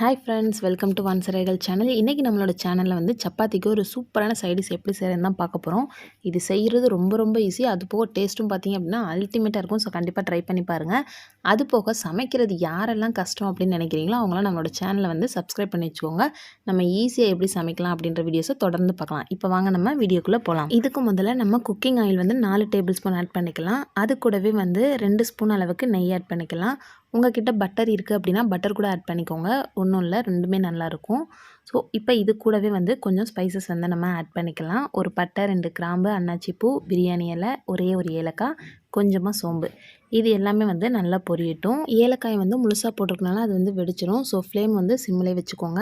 Hi friends, welcome to வன்சரைகள் channel. இன்றைக்கி நம்மளோட சேனலில் வந்து சப்பாத்திக்கு ஒரு சூப்பரான சைடிஷ் எப்படி செய்கிறதுன்னு தான் பார்க்க போகிறோம். இது செய்கிறது ரொம்ப ரொம்ப ஈஸி. அது போக டேஸ்ட்டும் பார்த்திங்க அப்படின்னா அல்டிமேட்டாக இருக்கும். ஸோ கண்டிப்பாக ட்ரை பண்ணி பாருங்கள். அது போக சமைக்கிறது யாரெல்லாம் கஷ்டம் அப்படின்னு நினைக்கிறீங்களோ அவங்களாம் நம்மளோட சேனலை வந்து சப்ஸ்கிரைப் பண்ணி வச்சுக்கோங்க. நம்ம ஈஸியாக எப்படி சமைக்கலாம் அப்படின்ற வீடியோஸை தொடர்ந்து பார்க்கலாம். இப்போ வாங்க நம்ம வீடியோக்குள்ளே போகலாம். இதுக்கு முதல்ல நம்ம குக்கிங் ஆயில் வந்து 4 டேபிள் ஸ்பூன் ஆட் பண்ணிக்கலாம். அது கூடவே வந்து 2 ஸ்பூன் அளவுக்கு நெய் ஆட் பண்ணிக்கலாம். உங்கள்கிட்ட பட்டர் இருக்குது அப்படின்னா பட்டர் கூட ஆட் பண்ணிக்கோங்க. ஒன்றும் இல்லை, ரெண்டுமே நல்லாயிருக்கும். ஸோ இப்போ இது கூடவே வந்து கொஞ்சம் ஸ்பைசஸ் வந்து நம்ம ஆட் பண்ணிக்கலாம். ஒரு பட்டை, 2 கிராம்பு, அன்னாச்சி பூ, பிரியாணி இலை, ஒரே ஒரு ஏலக்காய், கொஞ்சமாக சோம்பு. இது எல்லாமே வந்து நல்லா பொரியட்டும். ஏலக்காய் வந்து முழுசாக போட்டிருக்கனால அது வந்து வெடிச்சிடும். ஸோ ஃப்ளேம் வந்து சிம்மிலே வச்சுக்கோங்க.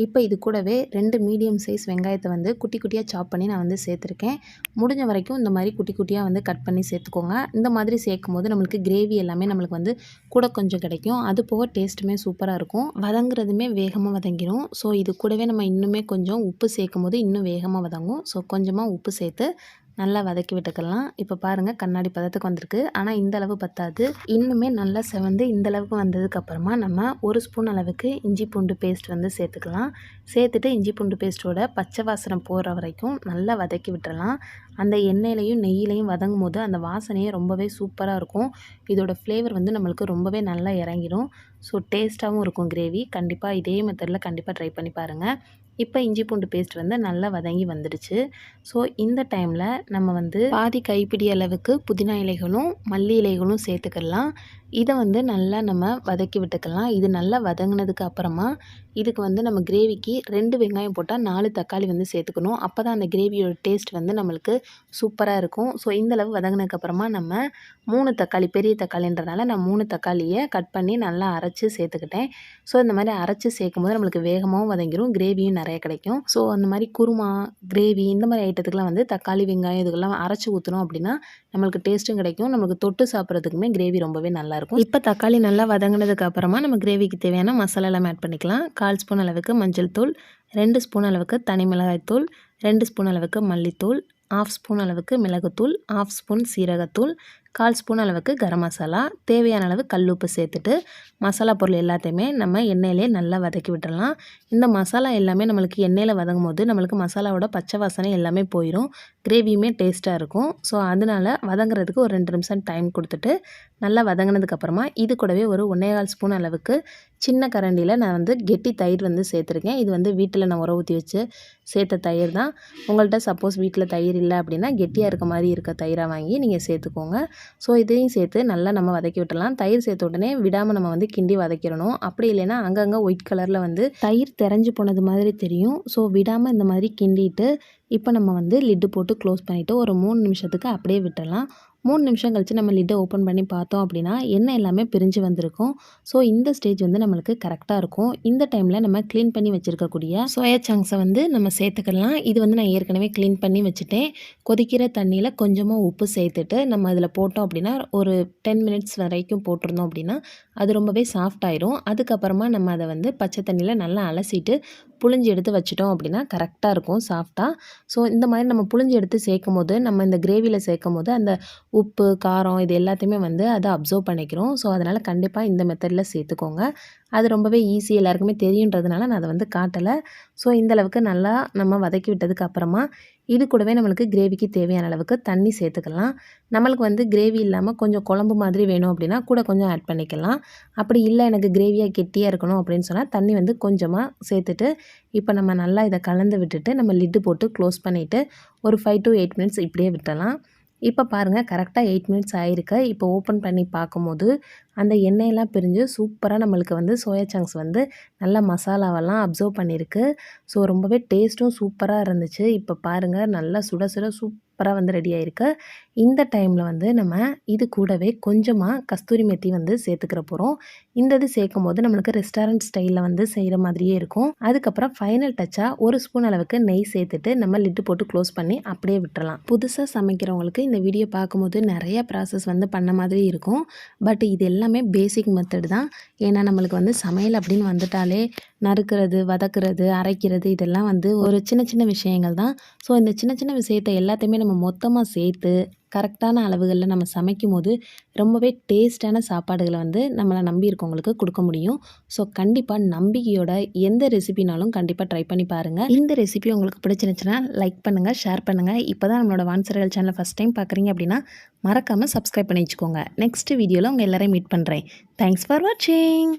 இப்போ இது கூடவே 2 மீடியம் சைஸ் வெங்காயத்தை வந்து குட்டி குட்டியாக சாப் பண்ணி நான் வந்து சேர்த்துருக்கேன். முடிஞ்ச வரைக்கும் இந்த மாதிரி குட்டி குட்டியாக வந்து கட் பண்ணி சேர்த்துக்கோங்க. இந்த மாதிரி சேர்க்கும் போது நம்மளுக்கு கிரேவி எல்லாமே நம்மளுக்கு வந்து கூட கொஞ்சம் கிடைக்கும். அது போக டேஸ்ட்டுமே சூப்பராக இருக்கும். வதங்குறதுமே வேகமாக வதங்கிடும். ஸோ இது கூடவே நம்ம இன்னுமே கொஞ்சம் உப்பு சேர்க்கும் போது இன்னும் வேகமாக வதங்கும். ஸோ கொஞ்சமாக உப்பு சேர்த்து நல்லா வதக்கி விட்டுக்கலாம். இப்போ பாருங்கள், கண்ணாடி பதத்துக்கு வந்திருக்கு. ஆனால் இந்த அளவு பத்தாது. இன்னுமே நல்லா செவந்து இந்த அளவுக்கு வந்ததுக்கப்புறமா நம்ம 1 ஸ்பூன் அளவுக்கு இஞ்சி பூண்டு பேஸ்ட் வந்து சேர்த்துக்கலாம். சேர்த்துட்டு இஞ்சி பூண்டு பேஸ்ட்டோட பச்சை வாசனை போகிற வரைக்கும் நல்லா வதக்கி விட்டுறலாம். அந்த எண்ணெயிலையும் நெய்யிலையும் வதங்கும் போது அந்த வாசனையே ரொம்பவே சூப்பராக இருக்கும். இதோட ஃப்ளேவர் வந்து நம்மளுக்கு ரொம்பவே நல்லா இறங்கிடும். ஸோ டேஸ்ட்டாகவும் இருக்கும் கிரேவி. கண்டிப்பாக இதே மெத்தடில் கண்டிப்பாக ட்ரை பண்ணி பாருங்கள். இப்போ இஞ்சி பூண்டு பேஸ்ட் வந்து நல்லா வதங்கி வந்துடுச்சு. ஸோ இந்த டைமில் நம்ம வந்து பாதி கைப்பிடி அளவுக்கு புதினா இலைகளும் மல்லி இலைகளும் சேர்த்துக்கலாம். இதை வந்து நல்லா நம்ம வதக்கி விட்டுக்கலாம். இது நல்லா வதங்கினதுக்கு அப்புறமா இதுக்கு வந்து நம்ம கிரேவிக்கு 2 வெங்காயம் போட்டால் 4 தக்காளி வந்து சேர்த்துக்கணும். அப்போ தான் அந்த கிரேவியோட டேஸ்ட் வந்து நம்மளுக்கு சூப்பராக இருக்கும். ஸோ இந்தளவு வதங்கினதுக்கப்புறமா நம்ம 3 தக்காளி, பெரிய தக்காளின்றனால நான் 3 தக்காளியை கட் பண்ணி நல்லா அரைச்சி சேர்த்துக்கிட்டேன். ஸோ இந்த மாதிரி அரைச்சி சேர்க்கும் போது நம்மளுக்கு வேகமாகவும் வதங்கிடும், கிரேவியும் நிறைய கிடைக்கும். ஸோ அந்த மாதிரி குருமா, கிரேவி இந்த மாதிரி ஐட்டத்துக்குலாம் வந்து தக்காளி, வெங்காயம் இதுக்கெல்லாம் அரைச்சி ஊற்றணும் அப்படின்னா நம்மளுக்கு டேஸ்ட்டும் கிடைக்கும். நம்மளுக்கு தொட்டு சாப்பிட்றதுக்குமே கிரேவி ரொம்பவே நல்லாயிருக்கும். இப்போ தக்காளி நல்லா வதங்கினதுக்கு அப்புறமா நம்ம கிரேவிக்கு தேவையான மசாலா எல்லாம் ஆட் பண்ணிக்கலாம். 1/4 ஸ்பூன் அளவுக்கு மஞ்சள் தூள், 2 ஸ்பூன் அளவுக்கு தனி மிளகாய் தூள், 2 ஸ்பூன் அளவுக்கு மல்லித்தூள், 1/2 ஸ்பூன் அளவுக்கு மிளகுத்தூள், 1/2 ஸ்பூன் சீரகத்தூள், 1/4 ஸ்பூன் அளவுக்கு கரம் மசாலா, தேவையான அளவு கல்லுப்பு சேர்த்துட்டு மசாலா பொருள் எல்லாத்தையுமே நம்ம எண்ணெயிலே நல்லா வதக்கி விட்டுடலாம். இந்த மசாலா எல்லாமே நம்மளுக்கு எண்ணெயில் வதங்கும் போது நம்மளுக்கு மசாலாவோட பச்சை வாசனை எல்லாமே போயிடும், கிரேவியுமே டேஸ்ட்டாக இருக்கும். ஸோ அதனால் வதங்குறதுக்கு ஒரு 2 நிமிஷம் டைம் கொடுத்துட்டு நல்லா வதங்கினதுக்கப்புறமா இது கூடவே ஒரு 1/4 ஸ்பூன் அளவுக்கு சின்ன கரண்டியில் நான் வந்து கெட்டி தயிர் வந்து சேர்த்துருக்கேன். இது வந்து வீட்டில் நான் உர ஊற்றி வச்சு சேர்த்த தயிர் தான். உங்கள்கிட்ட சப்போஸ் வீட்டில் தயிர் இல்லை அப்படின்னா கெட்டியாக இருக்க மாதிரி இருக்க தயிராக வாங்கி நீங்கள் சேர்த்துக்கோங்க. ஸோ இதையும் சேர்த்து நல்லா நம்ம வதக்கி விட்டுடலாம். தயிர் சேர்த்த உடனே விடாமல் நம்ம வந்து கிண்டி வதக்கிடணும். அப்படி இல்லைன்னா அங்கங்கே ஒயிட் கலரில் வந்து தயிர் தெரிஞ்சு போனது மாதிரி தெரியும். ஸோ விடாமல் இந்த மாதிரி கிண்டிட்டு இப்போ நம்ம வந்து லிட்டு போட்டு க்ளோஸ் பண்ணிவிட்டு ஒரு 3 நிமிஷத்துக்கு அப்படியே விட்டுடலாம். 3 நிமிஷம் கழித்து நம்ம லிட்டை ஓப்பன் பண்ணி பார்த்தோம் அப்படின்னா எண்ணெய் எல்லாமே பிரிஞ்சு வந்திருக்கும். ஸோ இந்த ஸ்டேஜ் வந்து நம்மளுக்கு கரெக்டாக இருக்கும். இந்த டைமில் நம்ம க்ளீன் பண்ணி வச்சுருக்கக்கூடிய சோயா சங்க்ஸை வந்து நம்ம சேர்த்துக்கலாம். இது வந்து நான் ஏற்கனவே க்ளீன் பண்ணி வச்சுட்டேன். கொதிக்கிற தண்ணியில் கொஞ்சமாக உப்பு சேர்த்துட்டு நம்ம அதில் போட்டோம் அப்படின்னா ஒரு 10 மினிட்ஸ் வரைக்கும் போட்டிருந்தோம் அப்படின்னா அது ரொம்பவே சாஃப்ட் ஆயிரும். அதுக்கப்புறமா நம்ம அதை வந்து பச்சை தண்ணியில் நல்லா அலசிட்டு புழிஞ்சு எடுத்து வச்சிட்டோம் அப்படின்னா கரெக்டாக இருக்கும் சாஃப்டாக. ஸோ இந்த மாதிரி நம்ம புழிஞ்சு எடுத்து சேர்க்கும் போது நம்ம இந்த கிரேவியில் சேர்க்கும் போது அந்த உப்பு, காரம் இது எல்லாத்தையுமே வந்து அதை அப்சர்வ் பண்ணிக்கிறோம். ஸோ அதனால் கண்டிப்பாக இந்த மெத்தடில் சேர்த்துக்கோங்க. அது ரொம்பவே ஈஸி, எல்லாருக்குமே தெரியுன்றதுனால நான் அதை வந்து காட்டலை. ஸோ இந்தளவுக்கு நல்லா நம்ம வதக்கி விட்டதுக்கு அப்புறமா இது கூடவே நம்மளுக்கு கிரேவிக்கு தேவையான அளவுக்கு தண்ணி சேர்த்துக்கலாம். நம்மளுக்கு வந்து கிரேவி இல்லாமல் கொஞ்சம் குழம்பு மாதிரி வேணும் அப்படின்னா கூட கொஞ்சம் ஆட் பண்ணிக்கலாம். அப்படி இல்லை எனக்கு கிரேவியாக கெட்டியாக இருக்கணும் அப்படின்னு சொன்னால் தண்ணி வந்து கொஞ்சமாக சேர்த்துட்டு இப்போ நம்ம நல்லா இதை கலந்து விட்டுட்டு நம்ம லிட்டு போட்டு க்ளோஸ் பண்ணிவிட்டு ஒரு 5 to 8 மினிட்ஸ் இப்படியே விட்டலாம். இப்போ பாருங்கள், கரெக்டாக 8 மினிட்ஸ் ஆகிருக்கு. இப்போ ஓப்பன் பண்ணி பார்க்கும்போது அந்த எண்ணெயெல்லாம் பிரிஞ்சு சூப்பராக நம்மளுக்கு வந்து சோயா சங்க்ஸ் வந்து நல்லா மசாலாவெல்லாம் அப்சர்வ் பண்ணியிருக்கு. ஸோ ரொம்பவே டேஸ்ட்டும் சூப்பராக இருந்துச்சு. இப்போ பாருங்கள், நல்லா சுட சுட சூப்பராக வந்து ரெடி ஆகிருக்கு. இந்த டைமில் வந்து நம்ம இது கூடவே கொஞ்சமாக கஸ்தூரி மெத்தி வந்து சேர்த்துக்கிற போகிறோம். இந்த இது சேர்க்கும் போது நம்மளுக்கு ரெஸ்டாரண்ட் ஸ்டைலில் வந்து செய்கிற மாதிரியே இருக்கும். அதுக்கப்புறம் ஃபைனல் டச்சாக 1 ஸ்பூன் அளவுக்கு நெய் சேர்த்துட்டு நம்ம லிட்டு போட்டு க்ளோஸ் பண்ணி அப்படியே விட்டுறலாம். புதுசாக சமைக்கிறவங்களுக்கு இந்த வீடியோ பார்க்கும்போது நிறைய ப்ராசஸ் வந்து பண்ண மாதிரி இருக்கும். பட் இது எல்லாமே பேசிக் மெத்தட் தான். ஏன்னா நம்மளுக்கு வந்து சமையல் அப்படின்னு வந்துட்டாலே நறுக்கிறது, வதக்குறது, அரைக்கிறது இதெல்லாம் வந்து ஒரு சின்ன சின்ன விஷயங்கள் தான். ஸோ இந்த சின்ன சின்ன விஷயத்தை எல்லாத்தையுமே நம்ம மொத்தமாக சேர்த்து கரெக்டான அளவுகளில் நம்ம சமைக்கும் போது ரொம்பவே டேஸ்ட்டான சாப்பாடுகளை வந்து நம்மளை நம்பி இருக்கவங்களுக்கு கொடுக்க முடியும். ஸோ கண்டிப்பாக நம்பிக்கையோட எந்த ரெசிபினாலும் கண்டிப்பாக ட்ரை பண்ணி பாருங்கள். இந்த ரெசிபி உங்களுக்கு பிடிச்சிருந்துச்சுன்னா லைக் பண்ணுங்கள், ஷேர் பண்ணுங்கள். இப்போ தான் நம்மளோட வான்சரைகள் சேனலை ஃபஸ்ட் டைம் பார்க்குறீங்க அப்படின்னா மறக்காமல் சப்ஸ்கிரைப் பண்ணி வச்சுக்கோங்க. நெக்ஸ்ட் வீடியோவில் உங்கள் எல்லாரையும் மீட் பண்ணுறேன். தேங்க்ஸ் ஃபார் வாட்சிங்.